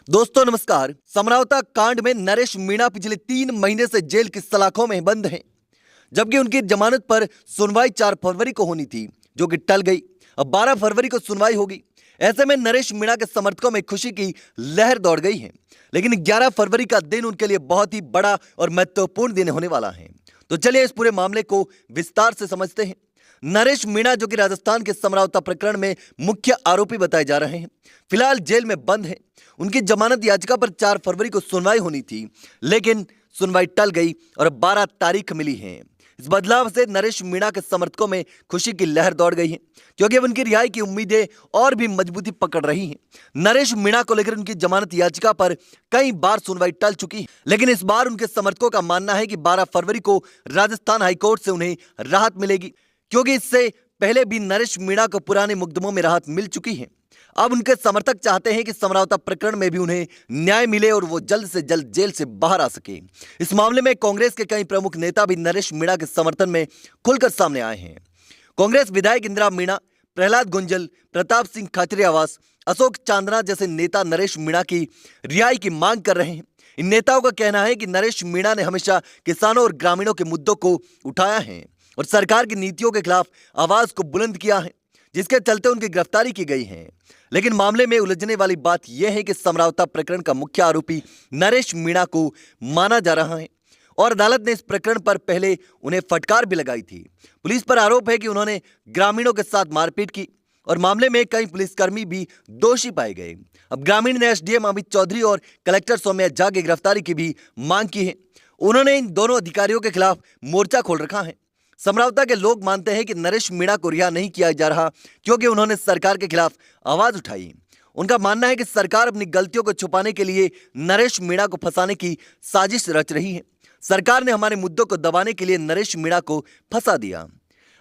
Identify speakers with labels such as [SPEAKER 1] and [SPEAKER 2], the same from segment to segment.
[SPEAKER 1] दोस्तों नमस्कार। समरावता कांड में नरेश मीणा पिछले 3 महीने से जेल की सलाखों में बंद हैं, जबकि उनकी जमानत पर सुनवाई 4 फरवरी को होनी थी, जो कि टल गई। अब 12 फरवरी को सुनवाई होगी। ऐसे में नरेश मीणा के समर्थकों में खुशी की लहर दौड़ गई है, लेकिन 11 फरवरी का दिन उनके लिए बहुत ही बड़ा और महत्वपूर्ण दिन होने वाला है। तो चलिए इस पूरे मामले को विस्तार से समझते हैं। नरेश मीणा, जो कि राजस्थान के समरावता प्रकरण में मुख्य आरोपी बताए जा रहे हैं, फिलहाल जेल में बंद हैं। उनकी जमानत याचिका पर 4 फरवरी को सुनवाई होनी थी, लेकिन सुनवाई टल गई और 12 तारीख मिली है। इस बदलाव से नरेश मीणा के समर्थकों में खुशी की लहर दौड़ गई है, क्योंकि अब उनकी रिहाई की उम्मीदें और भी मजबूती पकड़ रही हैं। नरेश मीणा को लेकर उनकी जमानत याचिका पर कई बार सुनवाई टल चुकी है, लेकिन इस बार उनके समर्थकों का मानना है कि 12 फरवरी को राजस्थान हाईकोर्ट से उन्हें राहत मिलेगी, क्योंकि इससे पहले भी नरेश मीणा को पुराने मुकदमों में राहत मिल चुकी है। अब उनके समर्थक चाहते हैं कि समरावता प्रकरण में भी उन्हें न्याय मिले और वो जल्द से जल्द जेल से बाहर आ सके। इस मामले में कांग्रेस के कई प्रमुख नेता भी नरेश मीणा के समर्थन में खुलकर सामने आए हैं। कांग्रेस विधायक इंदिरा मीणा, प्रहलाद गुंजल, प्रताप सिंह खाचरियावास, अशोक चांदना जैसे नेता नरेश मीणा की रिहाई की मांग कर रहे हैं। इन नेताओं का कहना है कि नरेश मीणा ने हमेशा किसानों और ग्रामीणों के मुद्दों को उठाया है और सरकार की नीतियों के खिलाफ आवाज को बुलंद किया है, जिसके चलते उनकी गिरफ्तारी की गई है। लेकिन मामले में उलझने वाली बात यह है कि समरावता प्रकरण का मुख्य आरोपी नरेश मीणा को माना जा रहा है और अदालत ने इस प्रकरण पर पहले उन्हें फटकार भी लगाई थी। पुलिस पर आरोप है कि उन्होंने ग्रामीणों के साथ मारपीट की और मामले में कई पुलिसकर्मी भी दोषी पाए गए। अब ग्रामीण ने एसडीएम अमित चौधरी और कलेक्टर सौम्या झा की गिरफ्तारी की भी मांग की है। उन्होंने इन दोनों अधिकारियों के खिलाफ मोर्चा खोल रखा है। समरावता के लोग मानते हैं कि नरेश मीणा को रिहा नहीं किया जा रहा, क्योंकि उन्होंने सरकार के खिलाफ आवाज उठाई। उनका मानना है कि सरकार अपनी गलतियों को छुपाने के लिए नरेश मीणा को फंसाने की साजिश रच रही है। सरकार ने हमारे मुद्दों को दबाने के लिए नरेश मीणा को फंसा दिया।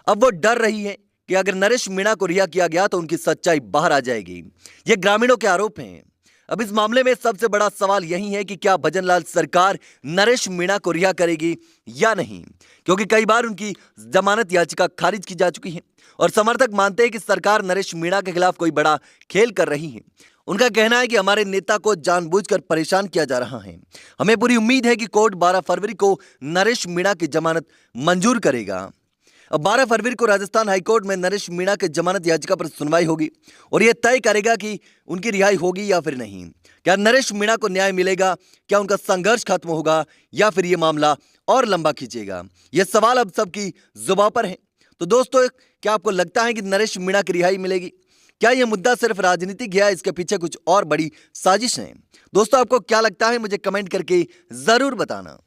[SPEAKER 1] अब वो डर रही है कि अगर नरेश मीणा को रिहा किया गया तो उनकी सच्चाई बाहर आ जाएगी। ये ग्रामीणों के आरोप हैं। अब इस मामले में सबसे बड़ा सवाल यही है कि क्या भजनलाल सरकार नरेश मीणा को रिहा करेगी या नहीं, क्योंकि कई बार उनकी जमानत याचिका खारिज की जा चुकी है और समर्थक मानते हैं कि सरकार नरेश मीणा के खिलाफ कोई बड़ा खेल कर रही है। उनका कहना है कि हमारे नेता को जानबूझकर परेशान किया जा रहा है। हमें पूरी उम्मीद है कि कोर्ट 12 फरवरी को नरेश मीणा की जमानत मंजूर करेगा। अब 12 फरवरी को राजस्थान हाईकोर्ट में नरेश मीणा के जमानत याचिका पर सुनवाई होगी और यह तय करेगा कि उनकी रिहाई होगी या फिर नहीं। क्या नरेश मीणा को न्याय मिलेगा? क्या उनका संघर्ष खत्म होगा या फिर यह मामला और लंबा खींचेगा? यह सवाल अब सबकी जुबान पर है। तो दोस्तों, क्या आपको लगता है कि नरेश मीणा की रिहाई मिलेगी? क्या यह मुद्दा सिर्फ राजनीतिक है, इसके पीछे कुछ और बड़ी साजिश है? दोस्तों, आपको क्या लगता है? मुझे कमेंट करके जरूर बताना।